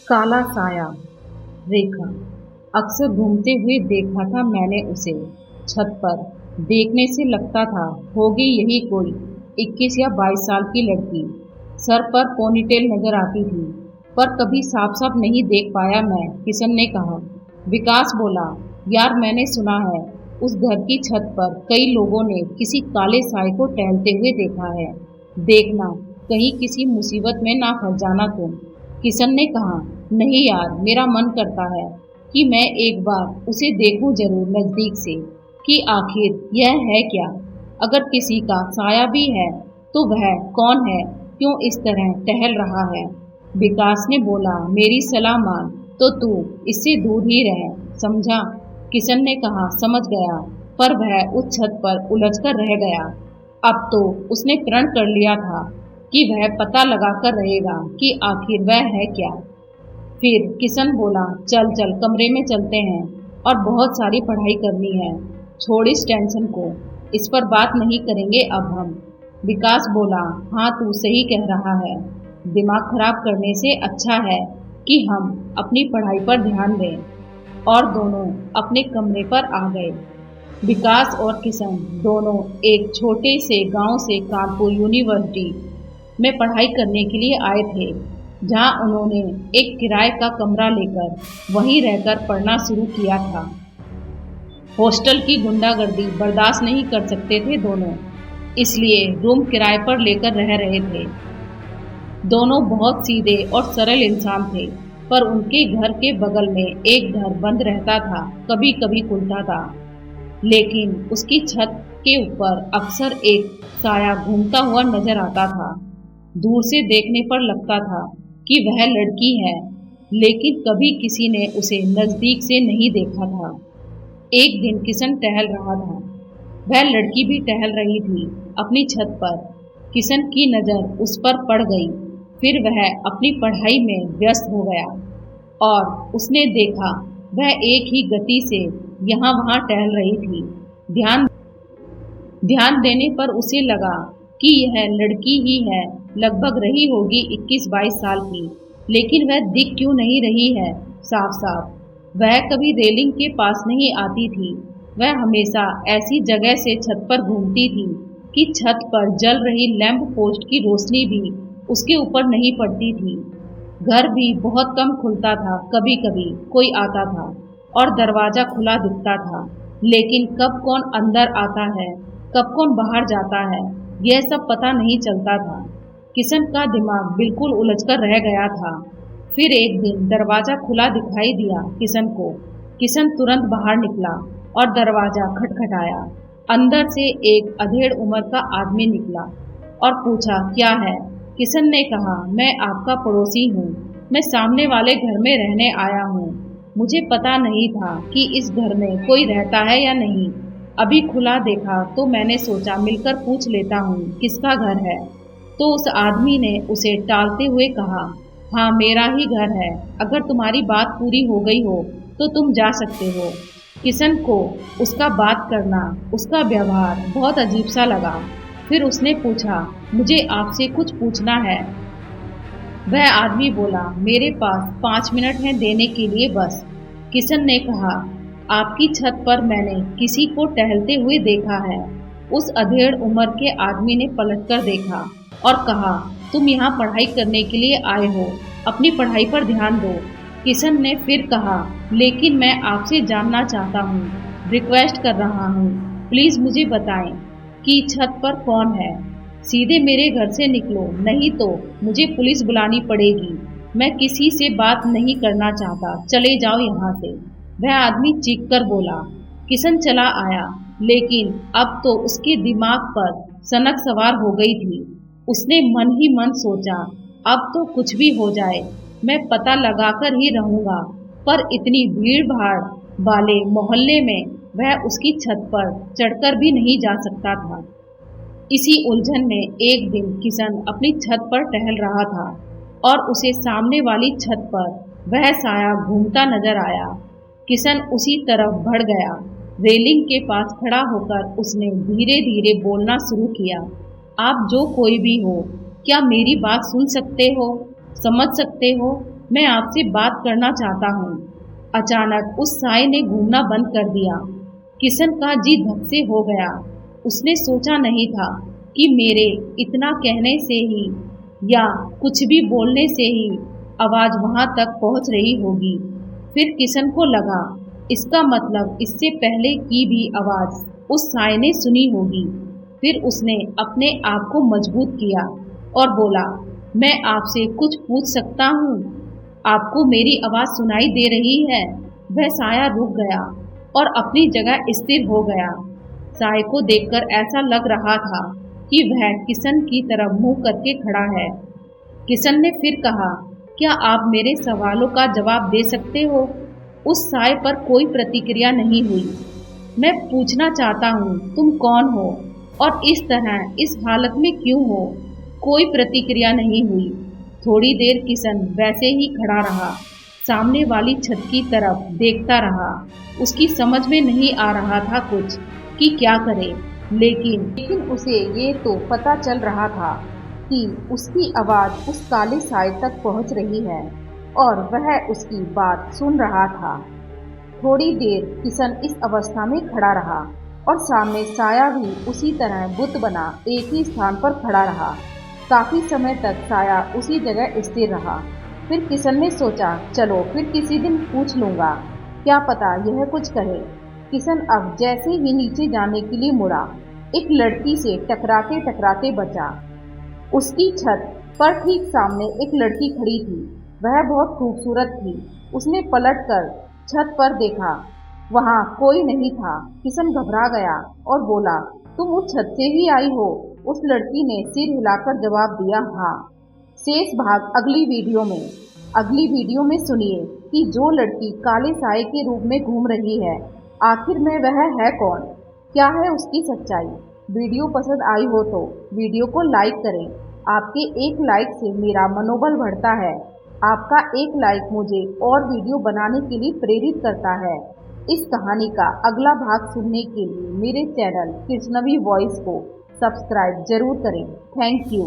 काला साया। रेखा। अक्सर घूमते हुए देखा था मैंने उसे छत पर। देखने से लगता था होगी यही कोई 21 या 22 साल की लड़की। सर पर पोनीटेल नजर आती थी, पर कभी साफ साफ नहीं देख पाया मैं। किशन ने कहा। विकास बोला, यार मैंने सुना है उस घर की छत पर कई लोगों ने किसी काले साए को टहलते हुए देखा है। देखना कहीं किसी मुसीबत में ना फंस जाना तुम। किशन ने कहा, नहीं यार, मेरा मन करता है कि मैं एक बार उसे देखूं जरूर नजदीक से कि आखिर यह है क्या। अगर किसी का साया भी है तो वह कौन है, क्यों इस तरह टहल रहा है। विकास ने बोला, मेरी सलाह मान तो तू इससे दूर ही रह, समझा। किशन ने कहा, समझ गया, पर वह उस छत पर उलझकर रह गया। अब तो उसने प्रण कर लिया था कि वह पता लगाकर रहेगा कि आखिर वह है क्या। फिर किशन बोला, चल चल कमरे में चलते हैं और बहुत सारी पढ़ाई करनी है। छोड़ इस टेंशन को, इस पर बात नहीं करेंगे अब हम। विकास बोला, हाँ तू सही कह रहा है, दिमाग खराब करने से अच्छा है कि हम अपनी पढ़ाई पर ध्यान दें। और दोनों अपने कमरे पर आ गए। विकास और किशन दोनों एक छोटे से गांव से कानपुर यूनिवर्सिटी में पढ़ाई करने के लिए आए थे, जहां उन्होंने एक किराए का कमरा लेकर वहीं रहकर पढ़ना शुरू किया था। हॉस्टल की गुंडागर्दी बर्दाश्त नहीं कर सकते थे दोनों, इसलिए रूम किराए पर लेकर रह रहे थे। दोनों बहुत सीधे और सरल इंसान थे, पर उनके घर के बगल में एक घर बंद रहता था, कभी कभी खुलता था। लेकिन उसकी छत के ऊपर अक्सर एक साया घूमता हुआ नजर आता था। दूर से देखने पर लगता था कि वह लड़की है, लेकिन कभी किसी ने उसे नजदीक से नहीं देखा था। एक दिन किशन टहल रहा था, वह लड़की भी टहल रही थी अपनी छत पर। किशन की नजर उस पर पड़ गई, फिर वह अपनी पढ़ाई में व्यस्त हो गया और उसने देखा वह एक ही गति से यहाँ वहाँ टहल रही थी। ध्यान ध्यान देने पर उसे लगा कि यह लड़की ही है, लगभग रही होगी 21-22 साल की, लेकिन वह दिख क्यों नहीं रही है साफ साफ। वह कभी रेलिंग के पास नहीं आती थी, वह हमेशा ऐसी जगह से छत पर घूमती थी कि छत पर जल रही लैंप पोस्ट की रोशनी भी उसके ऊपर नहीं पड़ती थी। घर भी बहुत कम खुलता था, कभी कभी कोई आता था और दरवाजा खुला दिखता था, लेकिन कब कौन अंदर आता है, कब कौन बाहर जाता है, यह सब पता नहीं चलता था। किशन का दिमाग बिल्कुल उलझकर रह गया था। फिर एक दिन दरवाजा खुला दिखाई दिया किशन को। किशन तुरंत बाहर निकला और दरवाजा खटखटाया। अंदर से एक अधेड़ उम्र का आदमी निकला और पूछा, क्या है। किशन ने कहा, मैं आपका पड़ोसी हूँ, मैं सामने वाले घर में रहने आया हूँ। मुझे पता नहीं था कि इस घर में कोई रहता है या नहीं। अभी खुला देखा तो मैंने सोचा मिलकर पूछ लेता हूँ किसका घर है। तो उस आदमी ने उसे टालते हुए कहा, हाँ मेरा ही घर है, अगर तुम्हारी बात पूरी हो गई हो तो तुम जा सकते हो। किशन को उसका बात करना, उसका व्यवहार बहुत अजीब सा लगा। फिर उसने पूछा, मुझे आपसे कुछ पूछना है। वह आदमी बोला, मेरे पास 5 मिनट हैं देने के लिए बस। किशन ने कहा, आपकी छत पर मैंने किसी को टहलते हुए देखा है। उस अधेड़ उम्र के आदमी ने पलटकर देखा और कहा, तुम यहाँ पढ़ाई करने के लिए आए हो, अपनी पढ़ाई पर ध्यान दो। किशन ने फिर कहा, लेकिन मैं आपसे जानना चाहता हूँ, रिक्वेस्ट कर रहा हूँ, प्लीज मुझे बताएं कि छत पर कौन है। सीधे मेरे घर से निकलो, नहीं तो मुझे पुलिस बुलानी पड़ेगी। मैं किसी से बात नहीं करना चाहता, चले जाओ यहाँ से। वह आदमी चीख कर बोला। किशन चला आया, लेकिन अब तो उसके दिमाग पर सनक सवार हो गई थी। उसने मन ही मन सोचा, अब तो कुछ भी हो जाए, मैं पता लगाकर ही रहूंगा। पर इतनी भीड़ भाड़ वाले मोहल्ले में वह उसकी छत पर चढ़कर भी नहीं जा सकता था। इसी उलझन में एक दिन किशन अपनी छत पर टहल रहा था और उसे सामने वाली छत पर वह साया घूमता नजर आया। किशन उसी तरफ बढ़ गया। रेलिंग के पास खड़ा होकर उसने धीरे धीरे बोलना शुरू किया, आप जो कोई भी हो, क्या मेरी बात सुन सकते हो, समझ सकते हो। मैं आपसे बात करना चाहता हूँ। अचानक उस साए ने घूमना बंद कर दिया। किशन का जी धक से हो गया। उसने सोचा नहीं था कि मेरे इतना कहने से ही या कुछ भी बोलने से ही आवाज वहां तक पहुंच रही होगी। फिर किशन को लगा इसका मतलब इससे पहले की भी आवाज उस साए ने सुनी होगी। फिर उसने अपने आप को मजबूत किया और बोला, मैं आपसे कुछ पूछ सकता हूँ? आपको मेरी आवाज सुनाई दे रही है? वह साया रुक गया और अपनी जगह स्थिर हो गया। साय को देखकर ऐसा लग रहा था कि वह किशन की तरफ मुंह करके खड़ा है। किशन ने फिर कहा, क्या आप मेरे सवालों का जवाब दे सकते हो? उस साय पर कोई प्रतिक्रिया नहीं हुई। मैं पूछना चाहता हूँ, तुम कौन हो और इस तरह इस हालत में क्यों हो? कोई प्रतिक्रिया नहीं हुई। थोड़ी देर किशन वैसे ही खड़ा रहा, सामने वाली छत की तरफ देखता रहा। उसकी समझ में नहीं आ रहा था कुछ कि क्या करे, लेकिन उसे ये तो पता चल रहा था कि उसकी आवाज उस काले साए तक पहुंच रही है और वह उसकी बात सुन रहा था। थोड़ी देर किशन इस अवस्था में खड़ा रहा और सामने साया भी उसी तरह बुत बना एक ही स्थान पर खड़ा रहा। काफी समय तक साया उसी जगह स्थिर रहा। फिर किशन ने सोचा, चलो फिर किसी दिन पूछ लूंगा, क्या पता यह कुछ कहे। किशन अब जैसे ही नीचे जाने के लिए मुड़ा, एक लड़की से टकराते टकराते बचा। उसकी छत पर ठीक सामने एक लड़की खड़ी थी। वह बहुत खूबसूरत थी। उसने पलटकर छत पर देखा, वहां कोई नहीं था। किशन घबरा गया और बोला, तुम उस छत से ही आई हो? उस लड़की ने सिर हिलाकर जवाब दिया, हाँ। शेष भाग अगली वीडियो में सुनिए कि जो लड़की काले साए के रूप में घूम रही है, आखिर में वह है कौन? क्या है उसकी सच्चाई? वीडियो पसंद आई हो तो वीडियो को लाइक करें। आपके एक लाइक से मेरा मनोबल बढ़ता है। आपका एक लाइक मुझे और वीडियो बनाने के लिए प्रेरित करता है। इस कहानी का अगला भाग सुनने के लिए मेरे चैनल कृष्णवी वॉइस को सब्सक्राइब जरूर करें। Thank you.